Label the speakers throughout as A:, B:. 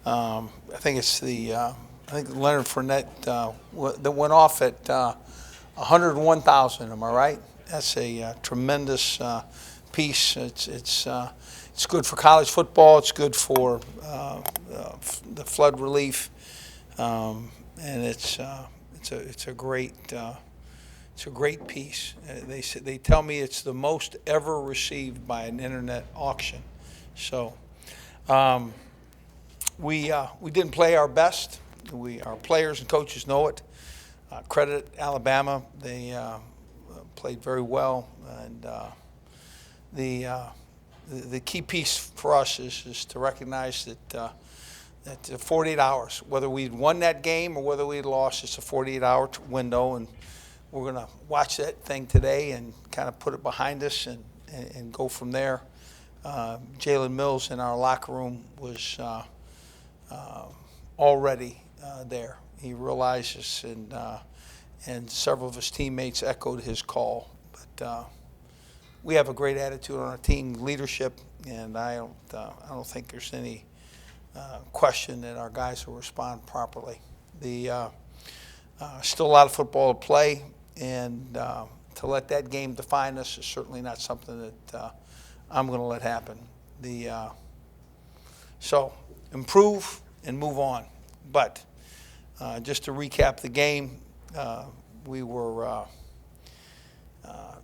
A: I think it's I think Leonard Fournette that went off at 101,000. Am I right? That's a tremendous piece. It's good for college football. It's good for the flood relief, and it's a great it's a great piece. They tell me it's the most ever received by an internet auction. So we didn't play our best. Our players and coaches know it. Credit Alabama. They played very well, and the key piece for us is to recognize that 48 hours, whether we'd won that game or whether we'd lost, it's a 48-hour window, and we're going to watch that thing today and kind of put it behind us and go from there. Jalen Mills in our locker room was already there. He realizes, and several of his teammates echoed his call. But we have a great attitude on our team, leadership, and I don't think there's any question that our guys will respond properly. Still a lot of football to play, and to let that game define us is certainly not something that I'm going to let happen. So improve and move on. But just to recap the game, we were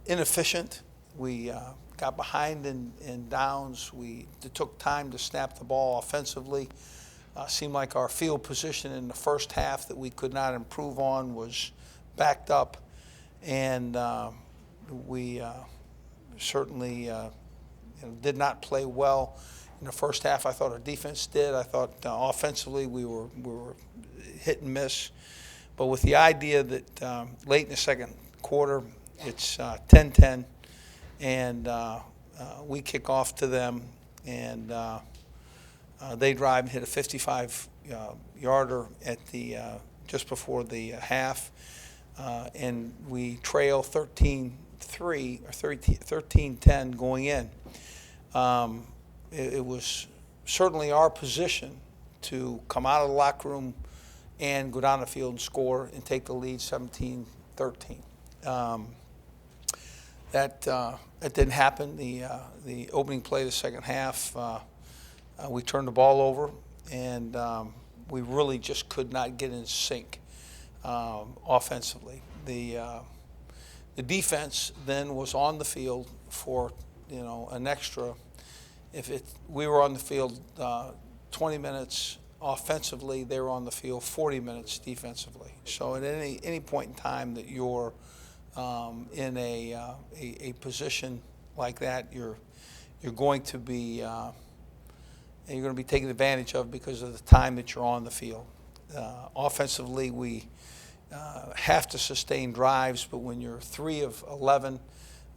A: inefficient. We got behind in downs. It took time to snap the ball offensively. Seemed like our field position in the first half that we could not improve on was backed up, and we certainly did not play well in the first half. I thought our defense did. I thought offensively we were hit and miss. But with the idea that late in the second quarter, it's 10-10, and we kick off to them, and they drive and hit a 55-yarder at just before the half, and we trail 13-3 or 13-10 going in. It was certainly our position to come out of the locker room and go down the field and score and take the lead 17-13. That didn't happen. The opening play of the second half, we turned the ball over, and we really just could not get in sync offensively. The defense then was on the field for an extra. We were on the field 20 minutes offensively, they were on the field 40 minutes defensively. So at any point in time that you're in a position like that, you're going to be taken advantage of because of the time that you're on the field. Offensively, we have to sustain drives, but when you're 3 of 11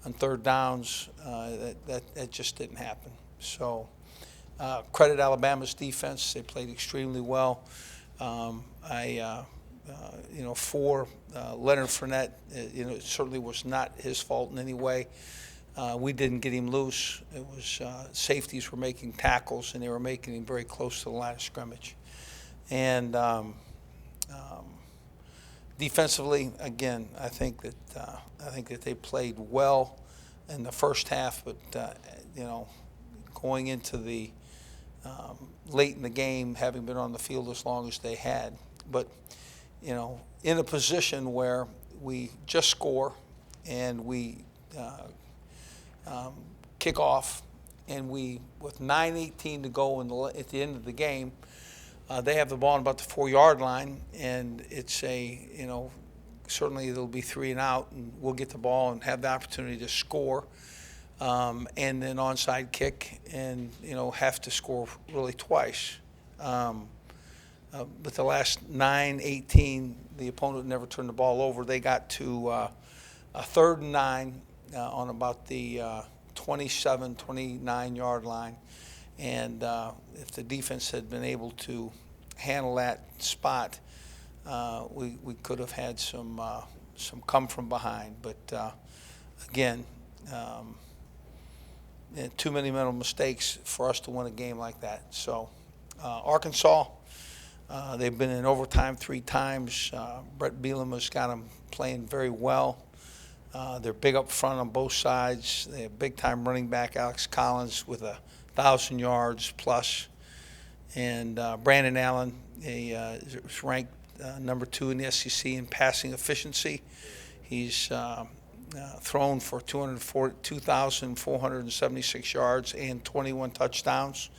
A: on third downs, that just didn't happen. So credit Alabama's defense; they played extremely well. For Leonard Fournette, it certainly was not his fault in any way. We didn't get him loose. It was safeties were making tackles, and they were making him very close to the line of scrimmage. And defensively, again, I think that they played well in the first half, but going into the late in the game, having been on the field as long as they had, but in a position where we just score and we kick off, and with 9:18 to go at the end of the game, they have the ball on about the 4-yard line, and it's certainly it'll be 3 and out, and we'll get the ball and have the opportunity to score, and then onside kick, and have to score really twice. But the last 9:18, the opponent never turned the ball over. They got to a 3rd and 9 on about the 27, 29-yard line. And if the defense had been able to handle that spot, we could have had some come from behind. But again, too many mental mistakes for us to win a game like that. So Arkansas. They've been in overtime 3 times. Brett Bielema's got them playing very well. They're big up front on both sides. They have big-time running back Alex Collins with 1,000 yards plus. And Brandon Allen is ranked number 2 in the SEC in passing efficiency. He's thrown for 2,476 yards and 21 touchdowns.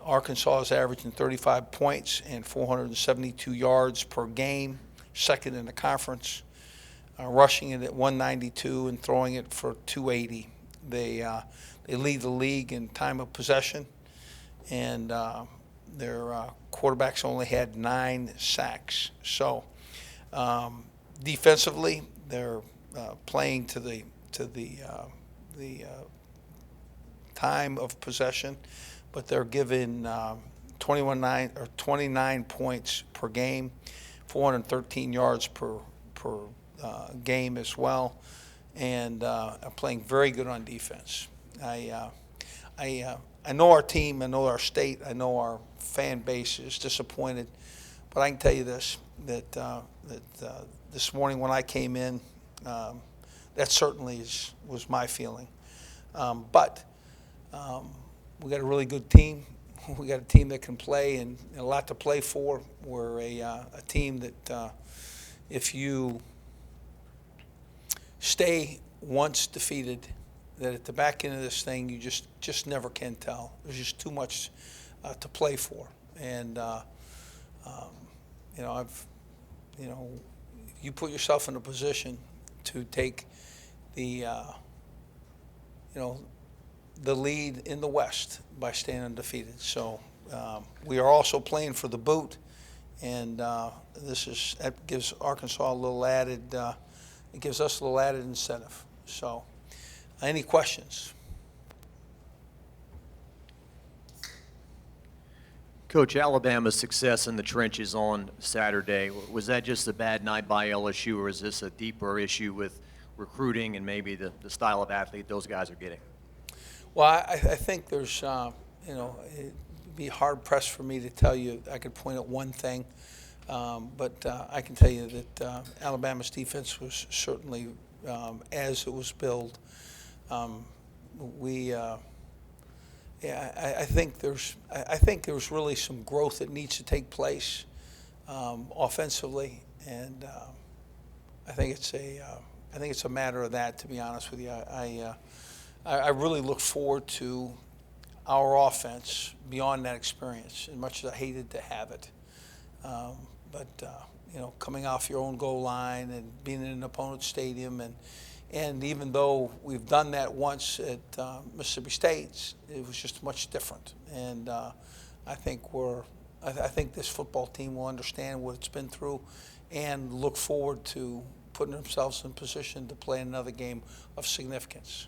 A: Arkansas is averaging 35 points and 472 yards per game, second in the conference. Rushing it at 192 and throwing it for 280. They lead the league in time of possession, and their quarterbacks only had 9 sacks. So defensively, they're playing to the time of possession, but they're given 29 points per game, 413 yards per game as well, and are playing very good on defense. I know our team, I know our state, I know our fan base is disappointed, but I can tell you this, that this morning when I came in, that certainly was my feeling. But we got a really good team. We got a team that can play and a lot to play for. We're a team that if you stay once defeated, that at the back end of this thing you just never can tell. There's just too much to play for, and you put yourself in a position to take the the lead in the West by staying undefeated. So we are also playing for the boot, and that gives Arkansas a little added. It gives us a little added incentive. So, any questions?
B: Coach, Alabama's success in the trenches on Saturday, was that just a bad night by LSU, or is this a deeper issue with recruiting and maybe the style of athlete those guys are getting?
A: Well, I think there's, it'd be hard-pressed for me to tell you. I could point at one thing. But I can tell you that Alabama's defense was certainly, as it was billed, I think there's really some growth that needs to take place offensively, and I think it's a matter of that. To be honest with you, I really look forward to our offense beyond that experience, as much as I hated to have it. But coming off your own goal line and being in an opponent's stadium, and even though we've done that once at Mississippi State, it was just much different. And I think this football team will understand what it's been through, and look forward to putting themselves in position to play another game of significance.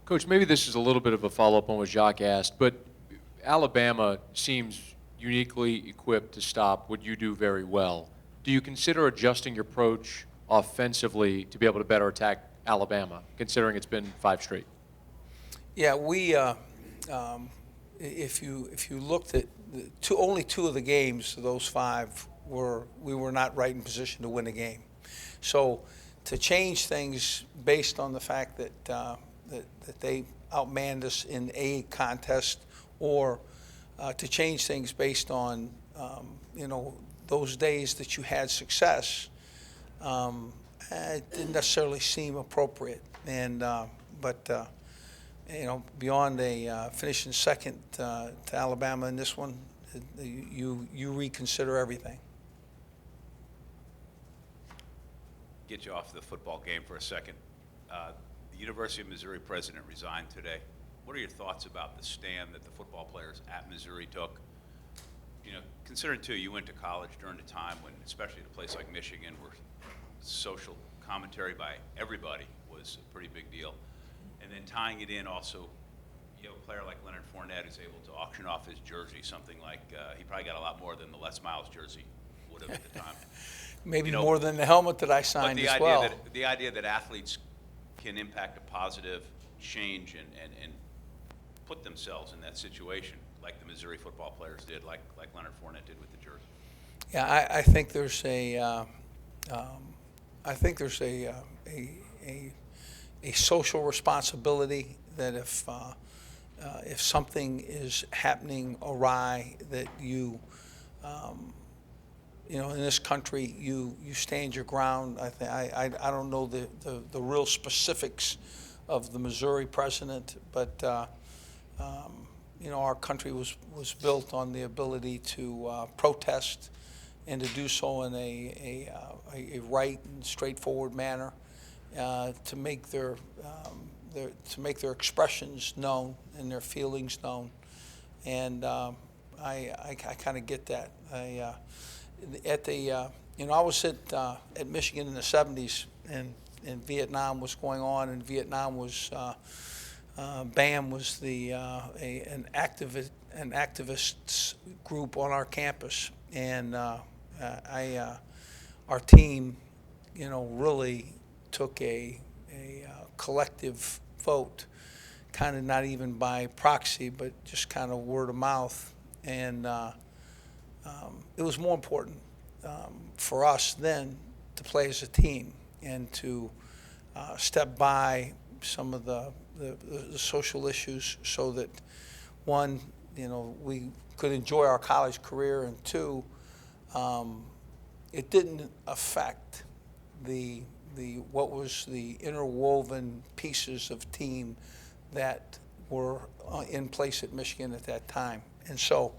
C: Coach, maybe this is a little bit of a follow-up on what Jacques asked, but Alabama seems uniquely equipped to stop what you do very well. Do you consider adjusting your approach offensively to be able to better attack Alabama, considering it's been 5 straight?
A: Yeah, we if you looked at only 2 of the games, those 5 we were not right in position to win a game. So to change things based on the fact that that they outmanned us in a contest, or to change things based on those days that you had success, it didn't necessarily seem appropriate. And but beyond finishing second to Alabama in this one, you reconsider everything.
D: Get you off the football game for a second. The University of Missouri president resigned today. What are your thoughts about the stand that the football players at Missouri took? Considering too, you went to college during a time when, especially at a place like Michigan, where social commentary by everybody was a pretty big deal. And then tying it in also, a player like Leonard Fournette is able to auction off his jersey, something like, he probably got a lot more than the Les Miles jersey would have at the time.
A: Maybe
D: You know,
A: more than the helmet that I
D: But
A: signed
D: the
A: as
D: idea
A: well.
D: the idea that athletes can impact a positive change and put themselves in that situation, like the Missouri football players did, like Leonard Fournette did with the jersey.
A: Yeah, I think there's a social responsibility that if something is happening awry, that in this country, you stand your ground. I don't know the real specifics of the Missouri president, but our country was built on the ability to protest and to do so in a right and straightforward manner, to make their expressions known and their feelings known. And I kind of get that. I was at Michigan in the 70s, and Vietnam was going on, and Vietnam was BAM was an activists group on our campus, and our team, really took a collective vote, kind of not even by proxy, but just kind of word of mouth, and it was more important for us then to play as a team and to step by some of the social issues, so that one, we could enjoy our college career, and two, it didn't affect what was the interwoven pieces of team that were in place at Michigan at that time. And so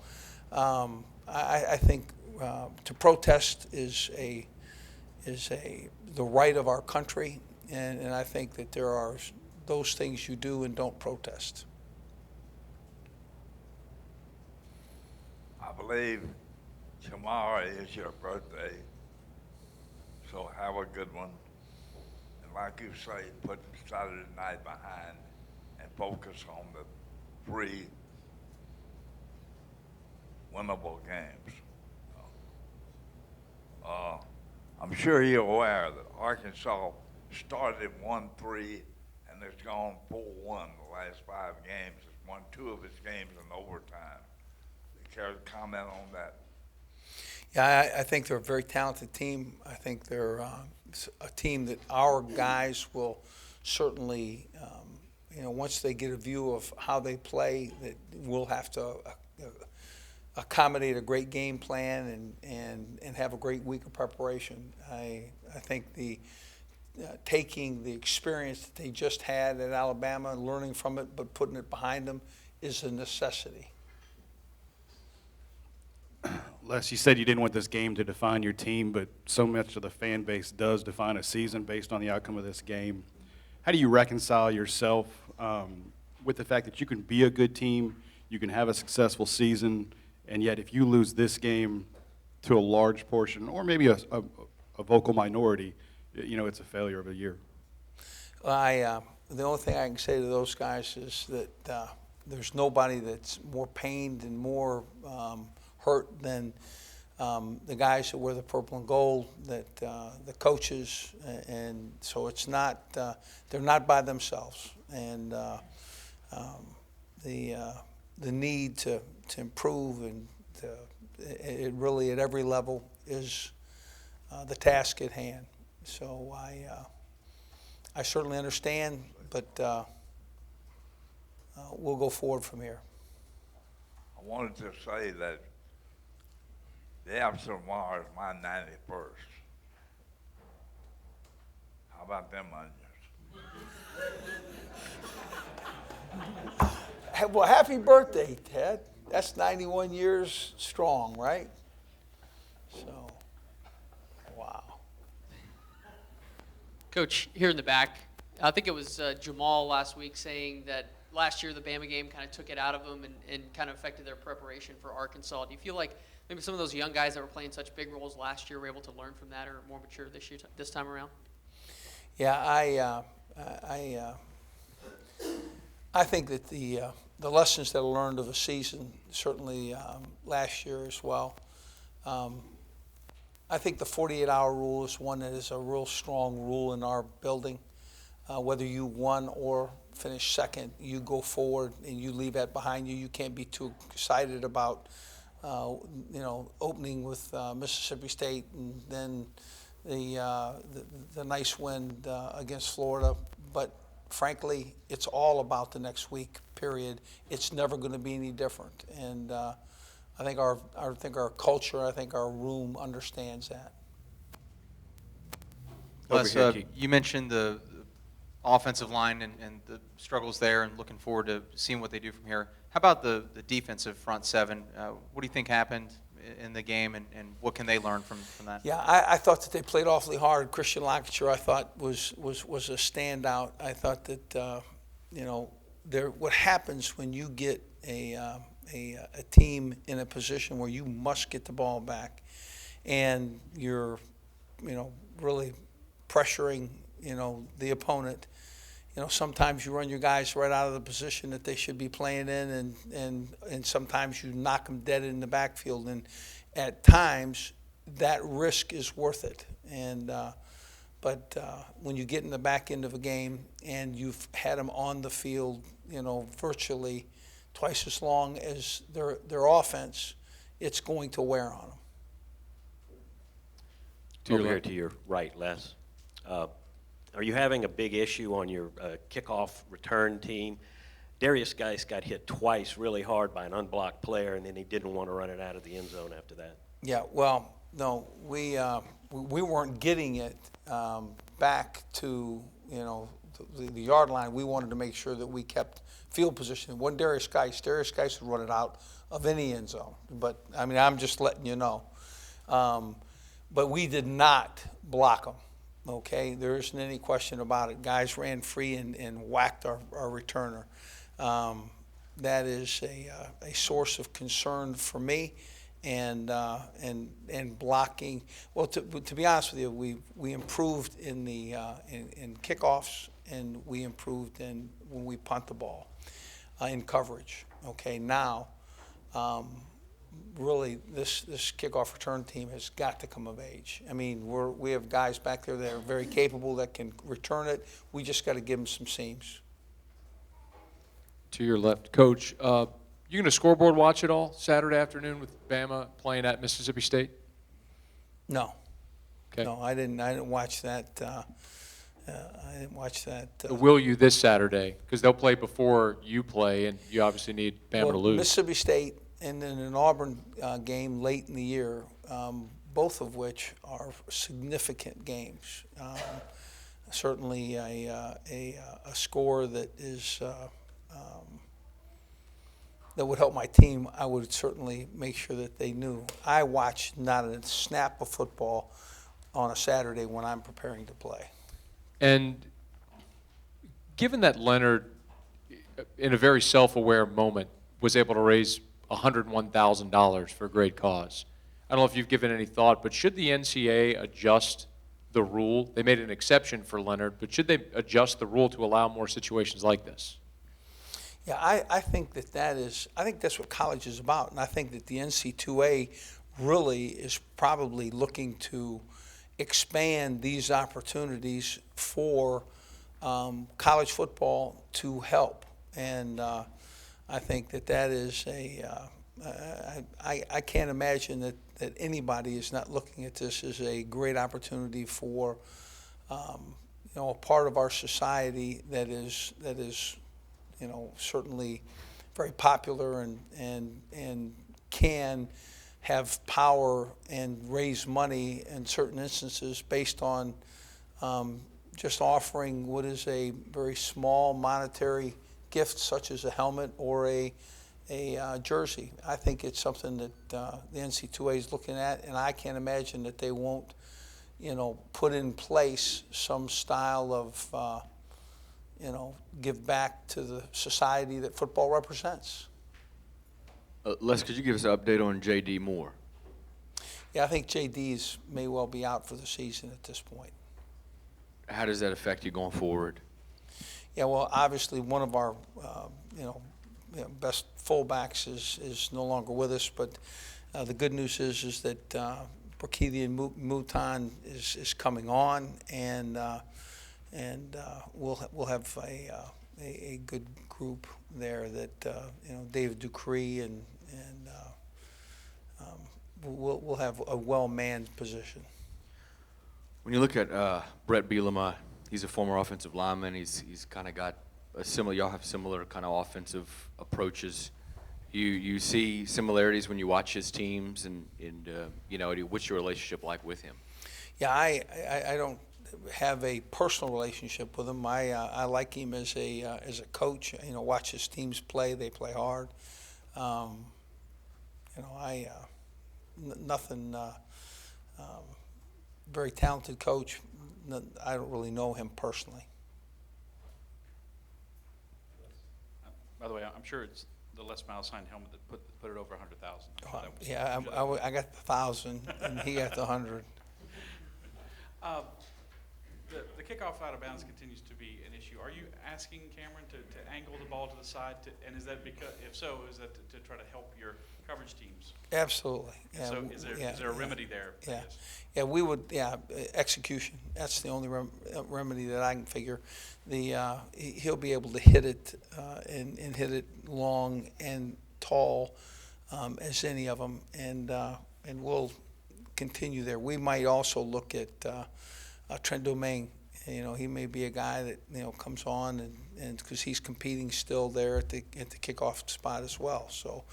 A: I think to protest is the right of our country, and I think that there are those things you do and don't protest.
E: I believe tomorrow is your birthday, so have a good one. And like you say, put Saturday night behind and focus on the 3 winnable games. I'm sure you're aware that Arkansas started 1-3 and it's gone 4-1 the last 5 games. It's won 2 of its games in overtime. You care to comment on that?
A: Yeah, I think they're a very talented team. I think they're a team that our guys will certainly, once they get a view of how they play, that we'll have to accommodate a great game plan and have a great week of preparation. I think taking the experience that they just had at Alabama and learning from it, but putting it behind them, is a necessity.
F: Les, you said you didn't want this game to define your team, but so much of the fan base does define a season based on the outcome of this game. How do you reconcile yourself with the fact that you can be a good team, you can have a successful season, and yet if you lose this game to a large portion, or maybe a vocal minority, it's a failure of a year?
A: Well, the only thing I can say to those guys is that there's nobody that's more pained and more hurt than the guys that wear the purple and gold, that the coaches, and so it's not, they're not by themselves, and the need to improve and it really at every level is the task at hand. So I certainly understand, but we'll go forward from here.
E: I wanted to say that the after tomorrow is my 91st. How about them onions?
A: Well, happy birthday, Ted. That's 91 years strong, right? So, wow.
G: Coach, here in the back, I think it was Jamal last week saying that last year the Bama game kind of took it out of them and kind of affected their preparation for Arkansas. Do you feel like maybe some of those young guys that were playing such big roles last year were able to learn from that, or more mature this time around?
A: Yeah, I think that the lessons that I learned of the season, certainly last year as well, I think the 48-hour rule is one that is a real strong rule in our building. Whether you won or finish second, you go forward and you leave that behind you. You can't be too excited about, opening with Mississippi State and then the nice win against Florida. But frankly, it's all about the next week. Period. It's never going to be any different. And I think our culture, I think our room understands that.
H: Les, you mentioned the offensive line and the struggles there and looking forward to seeing what they do from here. How about the defensive front seven? What do you think happened in the game, and what can they learn from that?
A: Yeah, I thought that they played awfully hard. Christian Lockiter, I thought, was a standout. I thought that, what happens when you get a team in a position where you must get the ball back and you're, really pressuring, the opponent. Sometimes you run your guys right out of the position that they should be playing in, and sometimes you knock them dead in the backfield. And at times, that risk is worth it. And but when you get in the back end of a game and you've had them on the field, virtually twice as long as their offense, it's going to wear on them.
I: Over here to your right, Les. Are you having a big issue on your kickoff return team? Darius Geis got hit twice really hard by an unblocked player, and then he didn't want to run it out of the end zone after that.
A: Yeah, well, no, we weren't getting it back to the yard line. We wanted to make sure that we kept field position. When Darius Geis would run it out of any end zone. But I'm just letting you know. But we did not block them. Okay, there isn't any question about it. Guys ran free and whacked our returner. That is a source of concern for me, and blocking. Well, to be honest with you, we improved in the in kickoffs, and we improved when we punt the ball in coverage. Okay, now. Really, this kickoff return team has got to come of age. We have guys back there that are very capable that can return it. We just got to give them some seams.
C: To your left, Coach, you going to scoreboard watch it all Saturday afternoon with Bama playing at Mississippi State?
A: No.
C: Okay.
A: No, I didn't watch that. I didn't watch that.
C: Will you this Saturday? Because they'll play before you play, and you obviously need Bama to lose.
A: Mississippi State and then an Auburn game late in the year, both of which are significant games. Certainly a score that is that would help my team. I would certainly make sure that they knew. I watch not a snap of football on a Saturday when I'm preparing to play.
C: And given that Leonard, in a very self-aware moment, was able to raise $101,000 for a great cause. I don't know if you've given any thought, but should the NCAA adjust the rule? They made an exception for Leonard, but should they adjust the rule to allow more situations like this?
A: Yeah, I think I think that's what college is about, and I think that the NC2A really is probably looking to expand these opportunities for college football to help, and I think that is I can't imagine that anybody is not looking at this as a great opportunity for a part of our society that is certainly very popular and can have power and raise money in certain instances based on just offering what is a very small monetary gift, such as a helmet or a jersey. I think it's something that the NC2A is looking at, and I can't imagine that they won't, put in place some style of, give back to the society that football represents.
J: Les, could you give us an update on J.D. Moore?
A: Yeah, I think J.D.'s may well be out for the season at this point.
J: How does that affect you going forward?
A: Yeah, well, obviously one of our, best fullbacks is no longer with us, but the good news is that Burkithian Mouton is coming on, and we'll have a good group there that David Dupree and we'll have a well-manned position.
J: When you look at Brett Bielema, he's a former offensive lineman. He's kind of got a similar. Y'all have similar kind of offensive approaches. You see similarities when you watch his teams, and what's your relationship like with him?
A: Yeah, I don't have a personal relationship with him. I like him as a coach. Watch his teams play. They play hard. Nothing. Very talented coach. I don't really know him personally.
K: By the way, I'm sure it's the Les Miles signed helmet that put it over 100,000.
A: Yeah, I got the 1,000, and he got the 100.
K: The kickoff out of bounds continues to be an issue. Are you asking Cameron to angle the ball to the side, and is that because, if so, is that to try to help your coverage teams?
A: Absolutely. Yeah,
K: So is there a remedy there? I
A: Yeah,
K: guess?
A: yeah, we would. Yeah, execution. That's the only remedy that I can figure. He'll be able to hit it and hit it long and tall as any of them, and we'll continue there. We might also look at Trent Domingue. He may be a guy that comes on and because he's competing still there at the kickoff spot as well. So,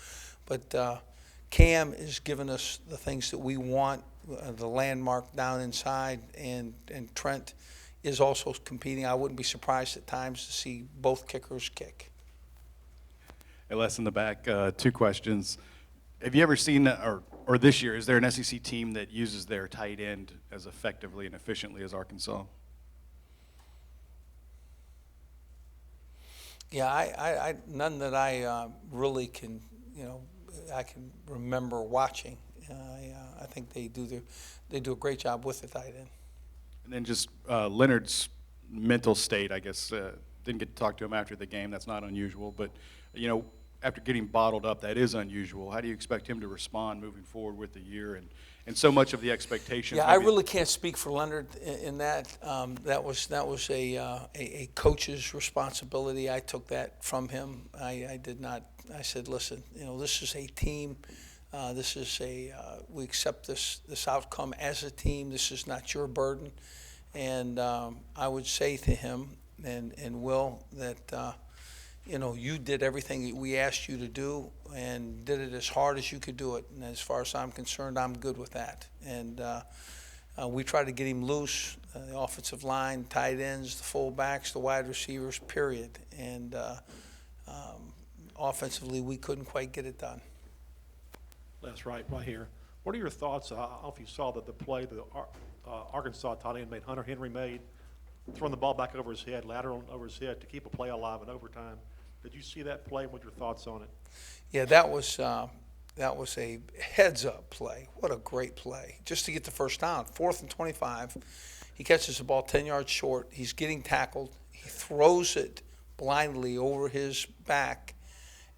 A: but Cam is giving us the things that we want, the landmark down inside, and Trent is also competing. I wouldn't be surprised at times to see both kickers kick.
F: Hey, Les, in the back, 2 questions. Have you ever seen, or this year, is there an SEC team that uses their tight end as effectively and efficiently as Arkansas?
A: Yeah, I none that I really can, I can remember watching. I think they do a great job with the tight end.
F: And then just Leonard's mental state, I guess, didn't get to talk to him after the game. That's not unusual, but after getting bottled up, that is unusual. How do you expect him to respond moving forward with the year and so much of the expectations?
A: Yeah, I really can't speak for Leonard in that. That was a coach's responsibility. I took that from him. I did not. I said, listen, this is a team. This is we accept this outcome as a team. This is not your burden. And I would say to him and Will that you did everything that we asked you to do and did it as hard as you could do it. And as far as I'm concerned, I'm good with that. And we try to get him loose, the offensive line, tight ends, the fullbacks, the wide receivers, period. And offensively, we couldn't quite get it done.
L: That's right here. What are your thoughts? I don't know if you saw that the play the Arkansas tight end made, Hunter Henry made, throwing the ball back over his head, lateral over his head to keep a play alive in overtime. Did you see that play? What are your thoughts on it?
A: Yeah, that was a heads-up play. What a great play. Just to get the first down. 4th and 25. He catches the ball 10 yards short. He's getting tackled. He throws it blindly over his back,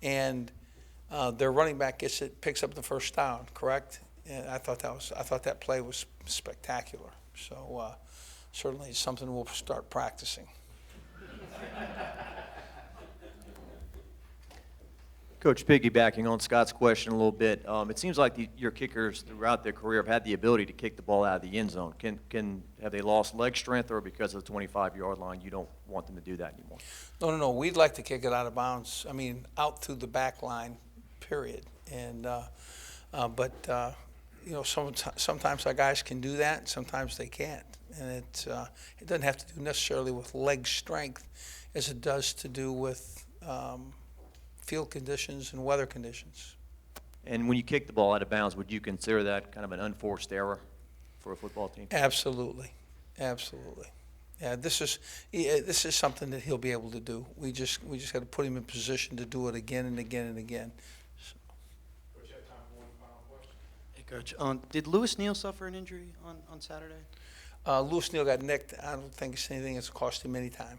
A: and their running back gets it, picks up the first down, correct? And I thought that play was spectacular. So certainly it's something we'll start practicing.
B: Coach, piggybacking on Scott's question a little bit, it seems like your kickers throughout their career have had the ability to kick the ball out of the end zone. Have they lost leg strength, or because of the 25-yard line, you don't want them to do that anymore?
A: No. We'd like to kick it out of bounds. I mean, out through the back line, period. And sometimes our guys can do that, and sometimes they can't. And it doesn't have to do necessarily with leg strength, as it does to do with field conditions and weather conditions.
B: And when you kick the ball out of bounds, would you consider that kind of an unforced error for a football team?
A: Absolutely. Yeah, this is something that he'll be able to do. We just got to put him in position to do it again and again and again. So.
L: Coach, you have time for one final question?
M: Hey, Coach. Did Lewis Neal suffer an injury on Saturday?
A: Lewis Neal got nicked. I don't think it's anything that's cost him any time.